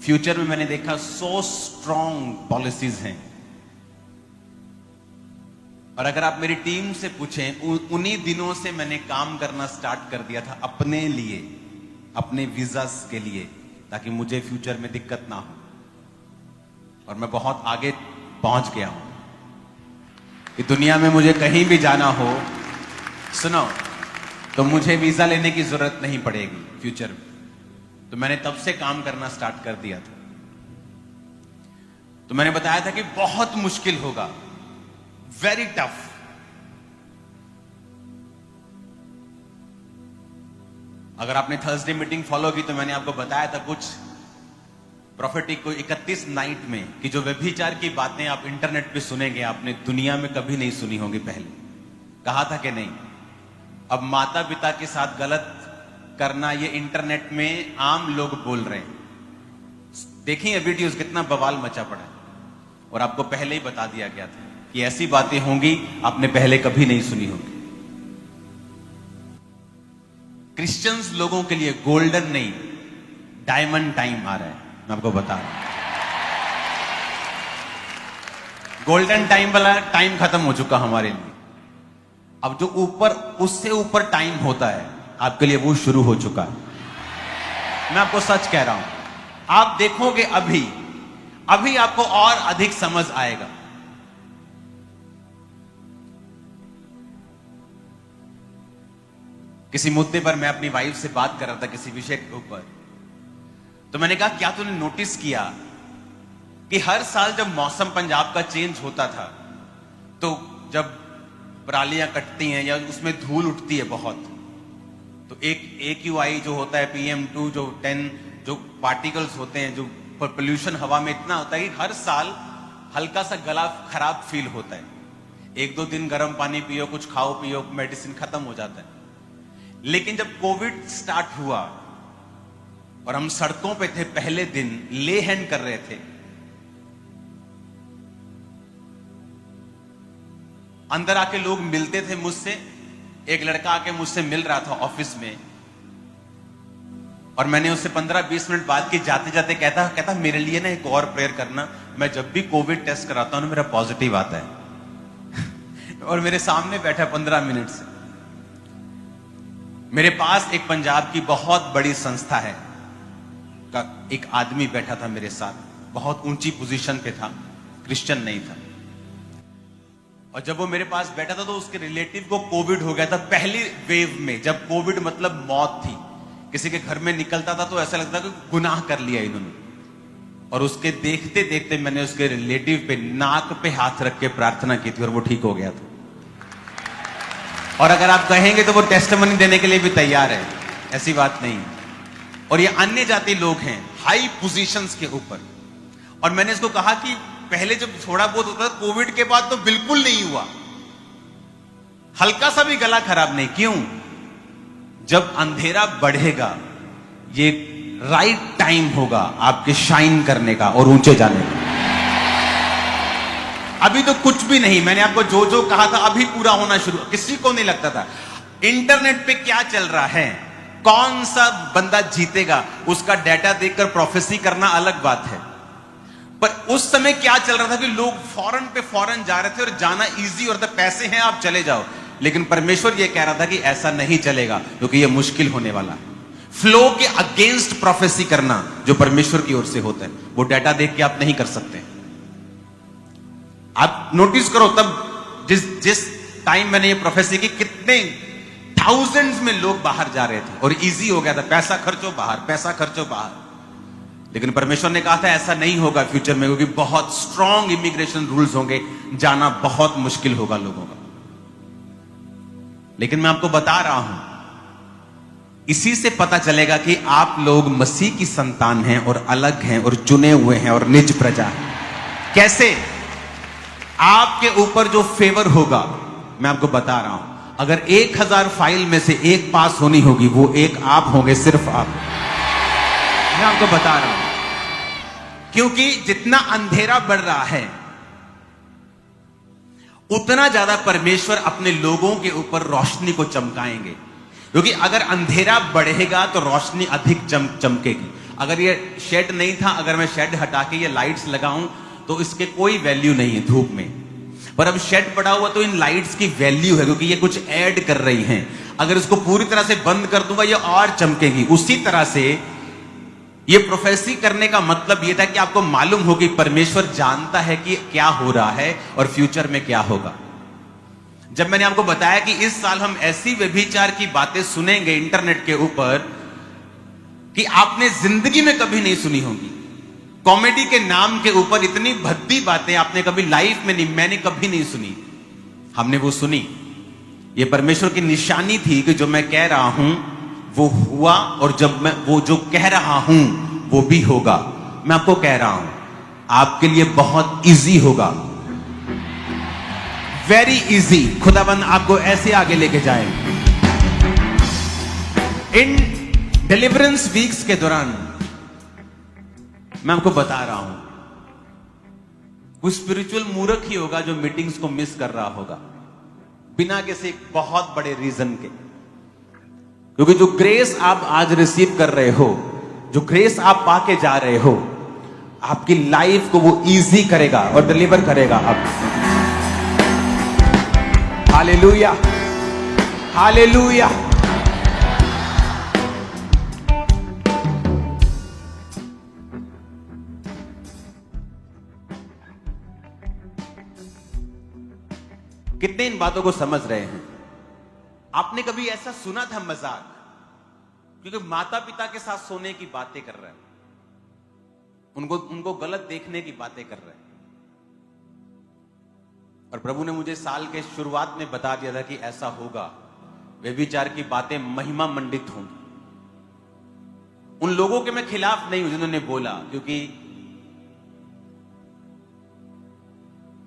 Future में मैंने देखा सो स्ट्रॉन्ग पॉलिसीज हैं, और अगर आप मेरी टीम से पूछें, उन्हीं दिनों से मैंने काम करना स्टार्ट कर दिया था अपने लिए, अपने वीजास के लिए, ताकि मुझे फ्यूचर में दिक्कत ना हो। और मैं बहुत आगे पहुंच गया हूं कि दुनिया में मुझे कहीं भी जाना हो, सुनो, तो मुझे वीजा लेने की जरूरत नहीं पड़ेगी फ्यूचर में। तो मैंने तब से काम करना स्टार्ट कर दिया था। तो मैंने बताया था कि बहुत मुश्किल होगा, वेरी टफ। अगर आपने थर्सडे मीटिंग फॉलो की तो मैंने आपको बताया था कुछ प्रोफेटिक को 31 नाइट में कि जो व्यभिचार की बातें आप इंटरनेट पे सुनेंगे, आपने दुनिया में कभी नहीं सुनी होंगी पहले। कहा था कि नहीं? अब माता पिता के साथ गलत करना ये इंटरनेट में आम लोग बोल रहे हैं। देखिए वीडियोस, कितना बवाल मचा पड़ा है। और आपको पहले ही बता दिया गया था कि ऐसी बातें होंगी आपने पहले कभी नहीं सुनी होगी। क्रिश्चियंस लोगों के लिए गोल्डन नहीं, डायमंड टाइम आ रहा है, मैं आपको बता रहा हूं। गोल्डन टाइम वाला टाइम खत्म हो चुका हमारे लिए। अब जो ऊपर, उससे ऊपर टाइम होता है आपके लिए, वो शुरू हो चुका है। मैं आपको सच कह रहा हूं, आप देखोगे अभी आपको और अधिक समझ आएगा। किसी मुद्दे पर मैं अपनी वाइफ से बात कर रहा था, किसी विषय के ऊपर, तो मैंने कहा क्या तूने नोटिस किया कि हर साल जब मौसम पंजाब का चेंज होता था, तो जब परालियां कटती हैं या उसमें धूल उठती है बहुत, तो एक AQI जो होता है, PM2 जो 10 जो पार्टिकल्स होते हैं, जो पोल्यूशन हवा में इतना होता है कि हर साल हल्का सा गला खराब फील होता है। 1-2 दिन गर्म पानी पियो, कुछ खाओ पियो, मेडिसिन खत्म हो जाता है। लेकिन जब कोविड स्टार्ट हुआ और हम सड़कों पे थे, पहले दिन ले हैंड कर रहे थे, अंदर आके लोग मिलते थे मुझसे। एक लड़का आके मुझसे मिल रहा था ऑफिस में, और मैंने उससे 15-20 मिनट बात की। जाते जाते कहता मेरे लिए ना एक और प्रेयर करना, मैं जब भी कोविड टेस्ट कराता हूं ना मेरा पॉजिटिव आता है। और मेरे सामने बैठा 15 मिनट से। मेरे पास एक पंजाब की बहुत बड़ी संस्था है का एक आदमी बैठा था मेरे साथ, बहुत ऊंची पोजीशन पे था, क्रिश्चियन नहीं था। और जब वो मेरे पास बैठा था तो उसके रिलेटिव को कोविड हो गया था पहली वेव में। जब कोविड मतलब मौत थी, किसी के घर में निकलता था तो ऐसा लगता कि गुनाह कर लिया इन्होंने। और उसके देखते देखते मैंने उसके रिलेटिव पे नाक पे हाथ रख के प्रार्थना की थी और वो ठीक हो गया था। और अगर आप कहेंगे तो वो टेस्टिमनी देने के लिए भी तैयार है, ऐसी बात नहीं। और ये अन्य जाति लोग हैं हाई पोजीशंस के ऊपर। और मैंने इसको कहा कि पहले जब थोड़ा बहुत होता था, कोविड के बाद तो बिल्कुल नहीं हुआ, हल्का सा भी गला खराब नहीं। क्यों? जब अंधेरा बढ़ेगा, ये राइट टाइम होगा आपके शाइन करने का और ऊंचे जाने का। अभी तो कुछ भी नहीं, मैंने आपको जो जो कहा था अभी पूरा होना शुरू। किसी को नहीं लगता था इंटरनेट पे क्या चल रहा है, कौन सा बंदा जीतेगा, उसका डाटा देखकर प्रोफेसी करना अलग बात है। पर उस समय क्या चल रहा था कि लोग फॉरेन पे फॉरेन जा रहे थे और जाना इजी और पैसे हैं आप चले जाओ। लेकिन परमेश्वर यह कह रहा था कि ऐसा नहीं चलेगा, क्योंकि यह मुश्किल होने वाला है। फ्लो के अगेंस्ट प्रोफेसी करना जो परमेश्वर की ओर से होता है, वो डाटा देख के आप नहीं कर सकते। आप नोटिस करो, तब जिस टाइम मैंने ये प्रोफेसी की, कितने थाउजेंड्स में लोग बाहर जा रहे थे और इजी हो गया था, पैसा खर्चो बाहर, पैसा खर्चो बाहर। लेकिन परमेश्वर ने कहा था ऐसा नहीं होगा फ्यूचर में, क्योंकि बहुत स्ट्रॉन्ग इमिग्रेशन रूल्स होंगे, जाना बहुत मुश्किल होगा लोगों का। लेकिन मैं आपको बता रहा हूं, इसी से पता चलेगा कि आप लोग मसीह की संतान हैं और अलग हैं और चुने हुए हैं और निज प्रजा हैं। कैसे? आपके ऊपर जो फेवर होगा, मैं आपको बता रहा हूं, अगर 1000 फाइल में से एक पास होनी होगी, वो एक आप होंगे, सिर्फ आप। मैं आपको बता रहा हूं, क्योंकि जितना अंधेरा बढ़ रहा है, उतना ज्यादा परमेश्वर अपने लोगों के ऊपर रोशनी को चमकाएंगे। क्योंकि अगर अंधेरा बढ़ेगा तो रोशनी अधिक चमकेगी। अगर ये शेड नहीं था, अगर मैं शेड हटा के ये लाइट्स लगाऊं तो इसके कोई वैल्यू नहीं है धूप में। पर अब शेड पड़ा हुआ तो इन लाइट्स की वैल्यू है, क्योंकि ये कुछ ऐड कर रही हैं। अगर इसको पूरी तरह से बंद कर दूंगा ये और चमकेगी। उसी तरह से ये प्रोफेसी करने का मतलब ये था कि आपको मालूम हो कि परमेश्वर जानता है कि क्या हो रहा है और फ्यूचर में क्या होगा। जब मैंने आपको बताया कि इस साल हम ऐसी व्यभिचार की बातें सुनेंगे इंटरनेट के ऊपर कि आपने जिंदगी में कभी नहीं सुनी होगी। कॉमेडी के नाम के ऊपर इतनी भद्दी बातें आपने कभी लाइफ में नहीं, मैंने कभी नहीं सुनी। हमने वो सुनी। ये परमेश्वर की निशानी थी कि जो मैं कह रहा हूं वो हुआ, और जब मैं वो जो कह रहा हूं वो भी होगा। मैं आपको कह रहा हूं आपके लिए बहुत इजी होगा, वेरी इजी। खुदाबंद आपको ऐसे आगे लेके जाएंगे। इन डिलीवरेंस वीक्स के दौरान मैं आपको बता रहा हूं, कोई स्पिरिचुअल मूर्ख ही होगा जो मीटिंग्स को मिस कर रहा होगा बिना किसी एक बहुत बड़े रीजन के। क्योंकि जो ग्रेस आप आज रिसीव कर रहे हो, जो ग्रेस आप पाके जा रहे हो, आपकी लाइफ को वो इजी करेगा और डिलीवर करेगा। आप हालेलुया, हालेलुया। कितने इन बातों को समझ रहे हैं? आपने कभी ऐसा सुना था मजाक? क्योंकि माता पिता के साथ सोने की बातें कर रहे हैं, उनको गलत देखने की बातें कर रहे हैं। और प्रभु ने मुझे साल के शुरुआत में बता दिया था कि ऐसा होगा, व्यभिचार की बातें महिमा मंडित होंगी। उन लोगों के मैं खिलाफ नहीं हूं जिन्होंने बोला, क्योंकि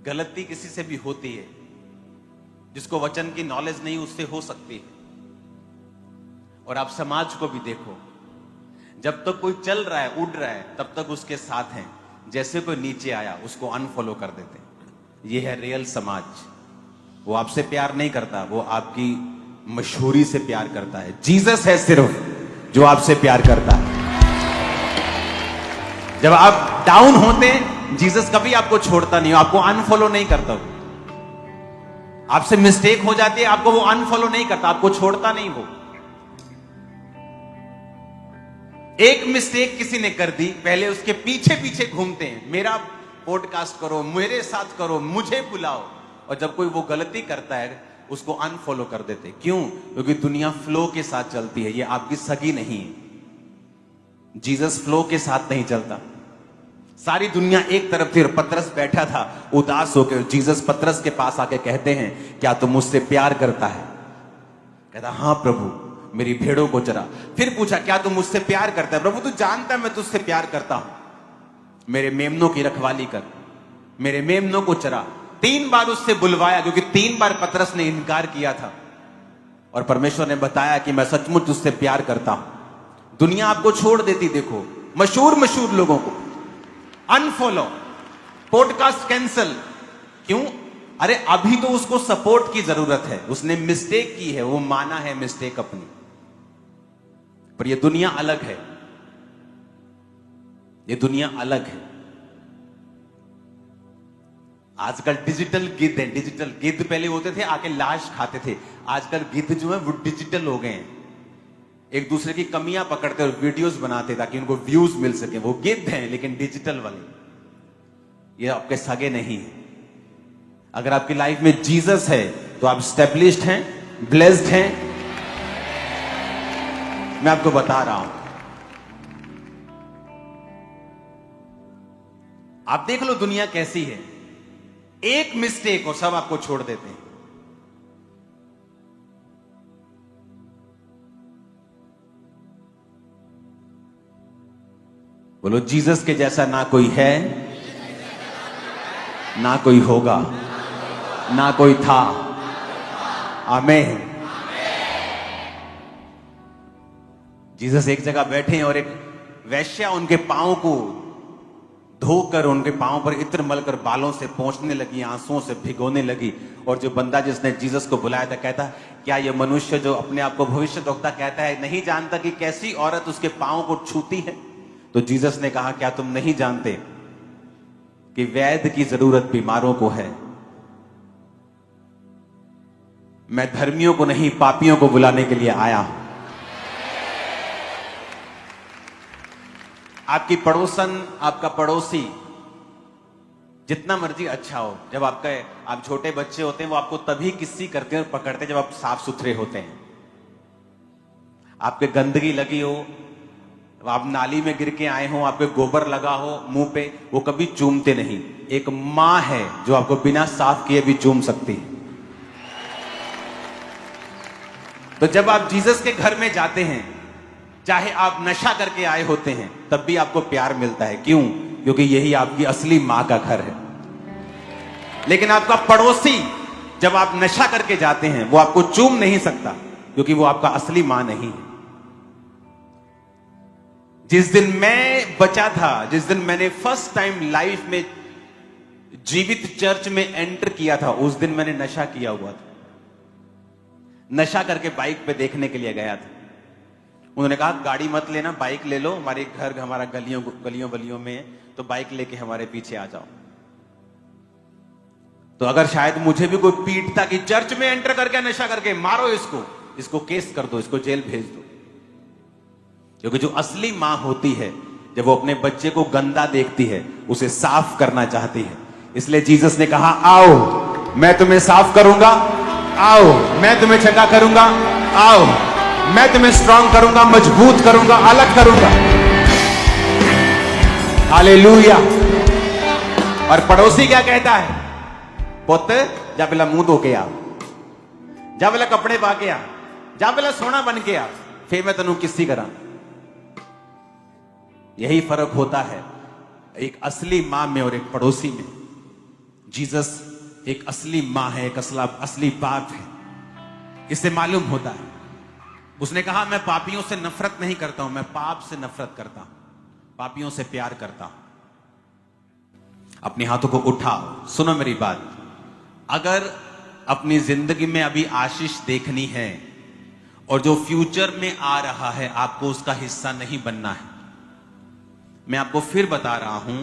गलती किसी से भी होती है। जिसको वचन की नॉलेज नहीं उससे हो सकती है। और आप समाज को भी देखो, जब तक कोई चल रहा है, उड़ रहा है, तब तक उसके साथ हैं। जैसे कोई नीचे आया उसको अनफॉलो कर देते हैं। ये है रियल समाज। वो आपसे प्यार नहीं करता, वो आपकी मशहूरी से प्यार करता है। जीसस है सिर्फ जो आपसे प्यार करता है। जब आप डाउन होते हैं, जीसस कभी आपको छोड़ता नहीं, आपको अनफॉलो नहीं करता। आपसे मिस्टेक हो जाती है, आपको वो अनफॉलो नहीं करता, आपको छोड़ता नहीं। वो एक मिस्टेक किसी ने कर दी, पहले उसके पीछे पीछे घूमते हैं, मेरा पॉडकास्ट करो, मेरे साथ करो, मुझे बुलाओ। और जब कोई वो गलती करता है उसको अनफॉलो कर देते। क्यों? क्योंकि दुनिया फ्लो के साथ चलती है, ये आपकी सगी नहीं है। जीसस फ्लो के साथ नहीं चलता। सारी दुनिया एक तरफ थी और पतरस बैठा था उदास होकर। जीसस पतरस के पास आके कहते हैं, क्या तुम मुझसे प्यार करता है? कहता, हाँ प्रभु, मेरी भेड़ों को चरा। फिर पूछा, क्या तुम मुझसे प्यार करता है? प्रभु तू जानता है मैं तुझसे प्यार करता हूं, मेरे मेमनों की रखवाली कर, मेरे मेमनों को चरा। 3 बार उससे बुलवाया, क्योंकि 3 बार पतरस ने इनकार किया था। और परमेश्वर ने बताया कि मैं सचमुच तुझसे प्यार करता हूं। दुनिया आपको छोड़ देती, देखो मशहूर लोगों को अनफॉलो, पॉडकास्ट कैंसल। क्यों? अरे अभी तो उसको सपोर्ट की जरूरत है, उसने मिस्टेक की है, वो माना है मिस्टेक अपनी। पर ये दुनिया अलग है, ये दुनिया अलग है। आजकल डिजिटल गिद्ध है। डिजिटल गिद्ध पहले होते थे आके लाश खाते थे, आजकल गिद्ध जो है वो डिजिटल हो गए हैं। एक दूसरे की कमियां पकड़ते और वीडियोस बनाते ताकि उनको व्यूज मिल सके। वो गिद्ध हैं लेकिन डिजिटल वाले। ये आपके सगे नहीं है। अगर आपकी लाइफ में जीसस है तो आप स्टेब्लिश्ड हैं, ब्लेस्ड हैं। मैं आपको बता रहा हूं, आप देख लो दुनिया कैसी है। एक मिस्टेक और सब आपको छोड़ देते हैं। बोलो, जीसस के जैसा ना कोई है, ना कोई होगा, ना कोई था। आमीन। जीसस एक जगह बैठे और एक वैश्या उनके पांव को धोकर, उनके पांव पर इत्र मलकर बालों से पोंछने लगी, आंसुओं से भिगोने लगी। और जो बंदा जिसने जीसस को बुलाया था कहता, क्या ये मनुष्य जो अपने आप को भविष्यद्वक्ता कहता है नहीं जानता कि कैसी औरत उसके पांव को छूती है? तो जीसस ने कहा, क्या तुम नहीं जानते कि वैद्य की जरूरत बीमारों को है? मैं धर्मियों को नहीं, पापियों को बुलाने के लिए आया हूं। आपकी पड़ोसन, आपका पड़ोसी जितना मर्जी अच्छा हो, जब आप छोटे बच्चे होते हैं, वो आपको तभी किस्सी करते हैं और पकड़ते हैं जब आप साफ सुथरे होते हैं। आपके गंदगी लगी हो, आप नाली में गिर के आए हो, आपके गोबर लगा हो मुंह पे, वो कभी चूमते नहीं। एक मां है जो आपको बिना साफ किए भी चूम सकती है। तो जब आप जीसस के घर में जाते हैं, चाहे आप नशा करके आए होते हैं, तब भी आपको प्यार मिलता है। क्यों? क्योंकि यही आपकी असली मां का घर है। लेकिन आपका पड़ोसी, जब आप नशा करके जाते हैं, वो आपको चूम नहीं सकता, क्योंकि वो आपका असली मां नहीं है। जिस दिन मैं बचा था, जिस दिन मैंने फर्स्ट टाइम लाइफ में जीवित चर्च में एंटर किया था, उस दिन मैंने नशा किया हुआ था। नशा करके बाइक पे देखने के लिए गया था। उन्होंने कहा, गाड़ी मत लेना, बाइक ले लो, हमारे घर हमारा गलियों में है, तो बाइक लेके हमारे पीछे आ जाओ। तो अगर शायद मुझे भी कोई पीटता कि चर्च में एंटर करके नशा करके, मारो इसको केस कर दो, इसको जेल भेज दो। क्योंकि जो असली मां होती है, जब वो अपने बच्चे को गंदा देखती है, उसे साफ करना चाहती है। इसलिए जीसस ने कहा, आओ मैं तुम्हें साफ करूंगा, आओ मैं तुम्हें चंगा करूंगा, आओ मैं तुम्हें स्ट्रांग करूंगा, मजबूत करूंगा, अलग करूंगा। हालेलुया। और पड़ोसी क्या कहता है? पुत जा पहला मुंह धो के आ, जा पहला कपड़े पा के आ, जा पहला सोना बन के आ, फिर मैं तेनू किसी करा। यही फर्क होता है एक असली मां में और एक पड़ोसी में। जीसस एक असली मां है, एक असली बाप है। इससे मालूम होता है। उसने कहा, मैं पापियों से नफरत नहीं करता हूं, मैं पाप से नफरत करता हूं, पापियों से प्यार करता हूं। अपने हाथों को उठाओ, सुनो मेरी बात। अगर अपनी जिंदगी में अभी आशीष देखनी है और जो फ्यूचर में आ रहा है, आपको उसका हिस्सा नहीं बनना है। मैं आपको फिर बता रहा हूं,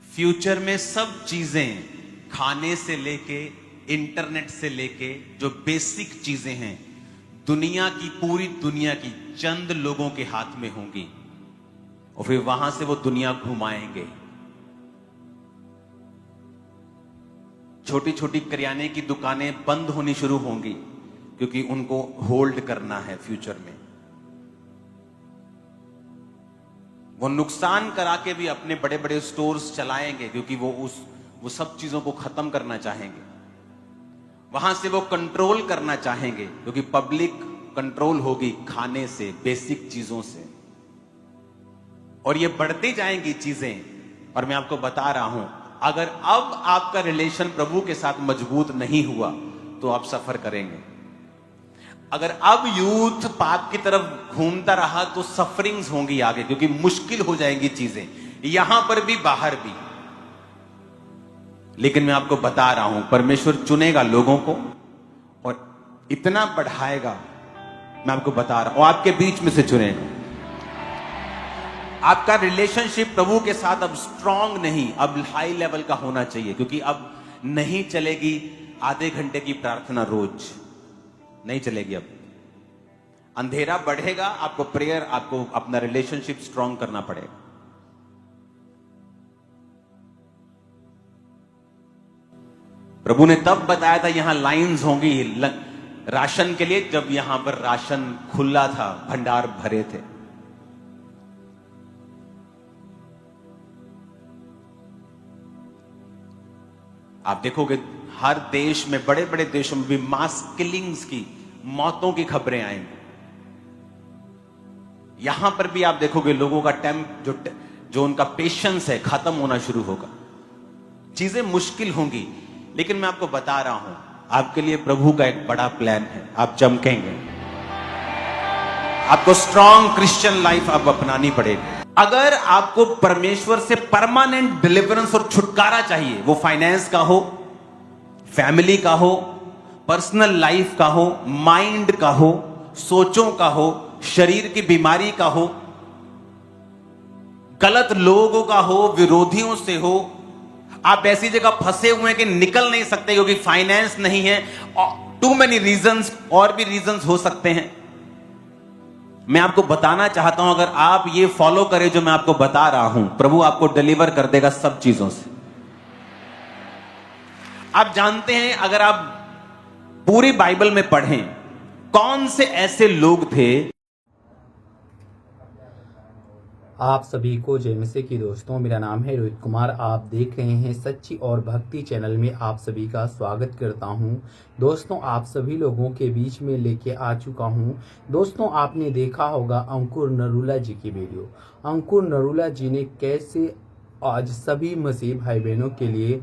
फ्यूचर में सब चीजें, खाने से लेके इंटरनेट से लेके जो बेसिक चीजें हैं, दुनिया की, पूरी दुनिया की चंद लोगों के हाथ में होंगी और फिर वहां से वो दुनिया घुमाएंगे। छोटी छोटी करियाने की दुकानें बंद होनी शुरू होंगी, क्योंकि उनको होल्ड करना है फ्यूचर में। वो नुकसान करा के भी अपने बड़े बड़े स्टोर्स चलाएंगे, क्योंकि वो सब चीजों को खत्म करना चाहेंगे। वहां से वो कंट्रोल करना चाहेंगे, क्योंकि पब्लिक कंट्रोल होगी खाने से, बेसिक चीजों से। और ये बढ़ती जाएंगी चीजें। और मैं आपको बता रहा हूं, अगर अब आपका रिलेशन प्रभु के साथ मजबूत नहीं हुआ, तो आप सफर करेंगे। अगर अब यूथ पाप की तरफ घूमता रहा, तो सफरिंग्स होंगी आगे, क्योंकि मुश्किल हो जाएंगी चीजें, यहां पर भी बाहर भी। लेकिन मैं आपको बता रहा हूं, परमेश्वर चुनेगा लोगों को और इतना बढ़ाएगा, मैं आपको बता रहा हूं, और आपके बीच में से चुनेगा। आपका रिलेशनशिप प्रभु के साथ अब स्ट्रांग नहीं, अब हाई लेवल का होना चाहिए, क्योंकि अब नहीं चलेगी आधे घंटे की प्रार्थना रोज, नहीं चलेगी। अब अंधेरा बढ़ेगा, आपको प्रेयर, आपको अपना रिलेशनशिप स्ट्रांग करना पड़ेगा। प्रभु ने तब बताया था यहां लाइंस होंगी राशन के लिए, जब यहां पर राशन खुला था, भंडार भरे थे। आप देखोगे हर देश में, बड़े बड़े देशों में भी मास किलिंग्स की, मौतों की खबरें आएंगी। यहां पर भी आप देखोगे लोगों का जो उनका पेशेंस है, खत्म होना शुरू होगा। चीजें मुश्किल होंगी, लेकिन मैं आपको बता रहा हूं, आपके लिए प्रभु का एक बड़ा प्लान है। आप चमकेंगे। आपको स्ट्रांग क्रिश्चियन लाइफ अब अपनानी पड़ेगी। अगर आपको परमेश्वर से परमानेंट डिलीवरेंस और छुटकारा चाहिए, वो फाइनेंस का हो, फैमिली का हो, पर्सनल लाइफ का हो, माइंड का हो, सोचों का हो, शरीर की बीमारी का हो, गलत लोगों का हो, विरोधियों से हो, आप ऐसी जगह फंसे हुए हैं कि निकल नहीं सकते क्योंकि फाइनेंस नहीं है, टू मेनी रीजंस, और भी रीजंस हो सकते हैं। मैं आपको बताना चाहता हूं, अगर आप ये फॉलो करें जो मैं आपको बता रहा हूं, प्रभु आपको डिलीवर कर देगा सब चीजों से। आप जानते हैं, अगर आप पूरी बाइबल में पढ़ें, कौन से ऐसे लोग थे। आप सभी को जय मसीह की दोस्तों, मेरा नाम है रोहित कुमार। आप देख रहे हैं सच्ची और भक्ति चैनल में आप सभी का स्वागत करता हूं। दोस्तों, आप सभी लोगों के बीच में लेके आ चुका हूं। दोस्तों, आपने देखा होगा अंकुर नरूला जी की वीडियो। अंकुर नरूला जी ने कैसे आज सभी मसीह भाई बहनों के लिए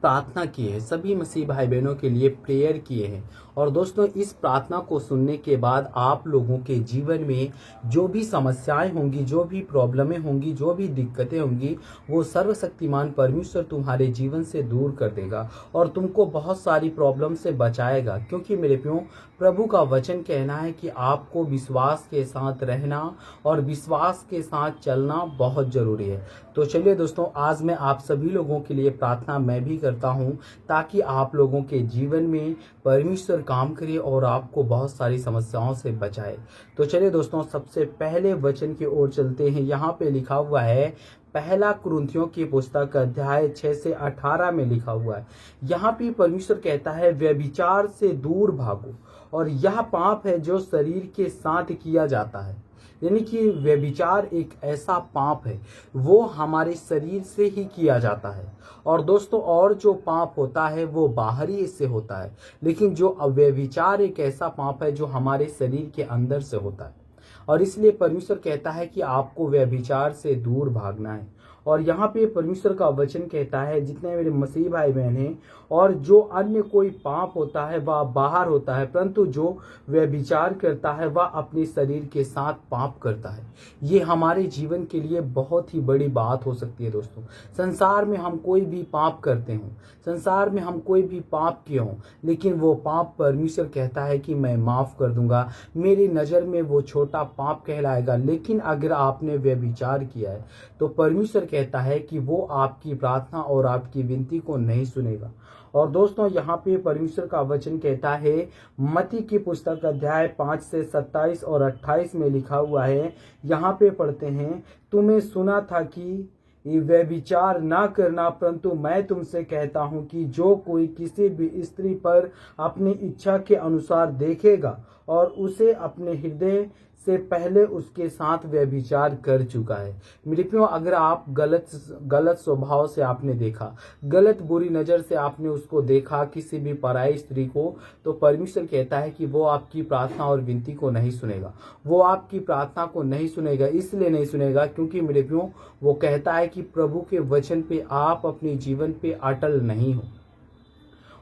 प्रार्थना की है, सभी मसीह भाई बहनों के लिए प्रेयर किए हैं। और दोस्तों, इस प्रार्थना को सुनने के बाद आप लोगों के जीवन में जो भी समस्याएं होंगी, जो भी प्रॉब्लमें होंगी, जो भी दिक्कतें होंगी, वो सर्वशक्तिमान परमेश्वर तुम्हारे जीवन से दूर कर देगा और तुमको बहुत सारी प्रॉब्लम से बचाएगा। क्योंकि मेरे प्रियो, प्रभु का वचन कहना है कि आपको विश्वास के साथ रहना और विश्वास के साथ चलना बहुत जरूरी है। तो चलिए दोस्तों, आज मैं आप सभी लोगों के लिए प्रार्थना मैं भी करता हूं, ताकि आप लोगों के जीवन में परमेश्वर काम करे और आपको बहुत सारी समस्याओं से बचाए। तो चलिए दोस्तों, सबसे पहले वचन की ओर चलते हैं। यहाँ पे लिखा हुआ है, पहला कुरिन्थियों की पुस्तक अध्याय 6 से 18 में लिखा हुआ है। यहाँ पे परमेश्वर कहता है, व्यभिचार से दूर भागो, और यह पाप है जो शरीर के साथ किया जाता है। यानी कि व्यभिचार एक ऐसा पाप है, वो हमारे शरीर से ही किया जाता है। और दोस्तों, और जो पाप होता है वो बाहरी से होता है, लेकिन जो व्यभिचार एक ऐसा पाप है जो हमारे शरीर के अंदर से होता है। और इसलिए परमेश्वर कहता है कि आपको व्यभिचार से दूर भागना है। और यहाँ पे परमेश्वर का वचन कहता है, जितने मेरे मसीह भाई बहन हैं, और जो अन्य कोई पाप होता है वह बाहर होता है, परंतु जो व्यभिचार करता है वह अपने शरीर के साथ पाप करता है। ये हमारे जीवन के लिए बहुत ही बड़ी बात हो सकती है। दोस्तों, संसार में हम कोई भी पाप करते हों, संसार में हम कोई भी पाप किए हों, लेकिन वो पाप परमेश्वर कहता है कि मैं माफ कर दूंगा, मेरी नज़र में वो छोटा पाप कहलाएगा। लेकिन अगर आपने व्यभिचार किया है तो परमेश्वर कहता है कि वो आपकी प्रार्थना और आपकी विनती को नहीं सुनेगा। और दोस्तों, यहाँ पे परमेश्वर का वचन कहता है, मत्ती की पुस्तक अध्याय 5 से 27 और 28 में लिखा हुआ है। यहाँ पे पढ़ते हैं, तुम्हें सुना था कि व्यभिचार ना करना, परंतु मैं तुमसे कहता हूँ कि जो कोई किसी भी स्त्री पर अपनी इच्छा के अनुसार देखेगा और उसे अपने हृदय से पहले उसके साथ व्यभिचार कर चुका है। मेरे प्रियो, अगर आप गलत स्वभाव से आपने देखा, गलत बुरी नज़र से आपने उसको देखा, किसी भी पराई स्त्री को, तो परमेश्वर कहता है कि वो आपकी प्रार्थना और विनती को नहीं सुनेगा। वो आपकी प्रार्थना को नहीं सुनेगा, इसलिए नहीं सुनेगा क्योंकि मेरे प्रियो, वो कहता है कि प्रभु के वचन पे आप अपने जीवन पे अटल नहीं हो।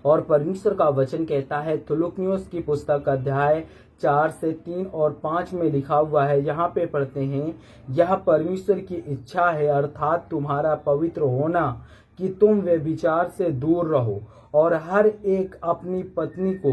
और परमेश्वर का वचन कहता है, तुलुकनियों की पुस्तक अध्याय 4 से 3 और 5 में लिखा हुआ है। यहाँ पे पढ़ते हैं, यह परमेश्वर की इच्छा है, अर्थात तुम्हारा पवित्र होना, कि तुम व्यभिचार से दूर रहो और हर एक अपनी पत्नी को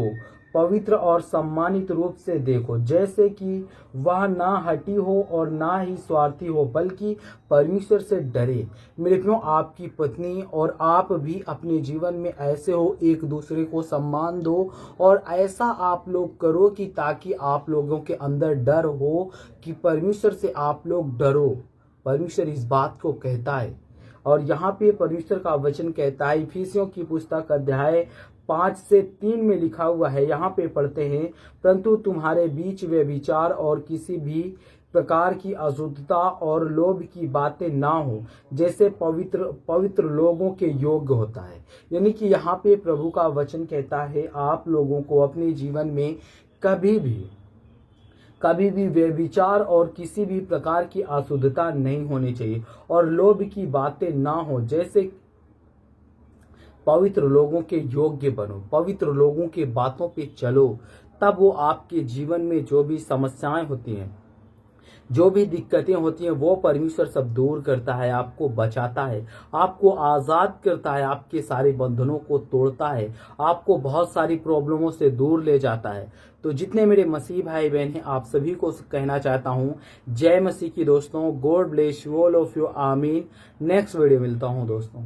पवित्र और सम्मानित रूप से देखो, जैसे कि वह ना हठी हो और ना ही स्वार्थी हो, बल्कि परमेश्वर से डरे। मेरे प्रियो, आपकी पत्नी और आप भी अपने जीवन में ऐसे हो, एक दूसरे को सम्मान दो और ऐसा आप लोग करो कि ताकि आप लोगों के अंदर डर हो कि परमेश्वर से आप लोग डरो। परमेश्वर इस बात को कहता है। और यहाँ पे परमेश्वर का वचन कहता है, इफिसियों की पुस्तक अध्याय 5 से 3 में लिखा हुआ है। यहाँ पे पढ़ते हैं, परंतु तुम्हारे बीच व्यभिचार और किसी भी प्रकार की अशुद्धता और लोभ की बातें ना हो, जैसे पवित्र लोगों के योग्य होता है। यानी कि यहाँ पे प्रभु का वचन कहता है, आप लोगों को अपने जीवन में कभी भी व्यभिचार और किसी भी प्रकार की अशुद्धता नहीं होनी चाहिए, और लोभ की बातें ना हो, जैसे पवित्र लोगों के योग्य बनो, पवित्र लोगों के बातों पे चलो। तब वो आपके जीवन में जो भी समस्याएं होती हैं, जो भी दिक्कतें होती हैं वो परमेश्वर सब दूर करता है, आपको बचाता है, आपको आज़ाद करता है, आपके सारे बंधनों को तोड़ता है, आपको बहुत सारी प्रॉब्लमों से दूर ले जाता है। तो जितने मेरे मसीह भाई बहन हैं, आप सभी को कहना चाहता हूँ जय मसीह की दोस्तों। God bless you all of you. आमीन। नेक्स्ट वीडियो मिलता हूँ दोस्तों।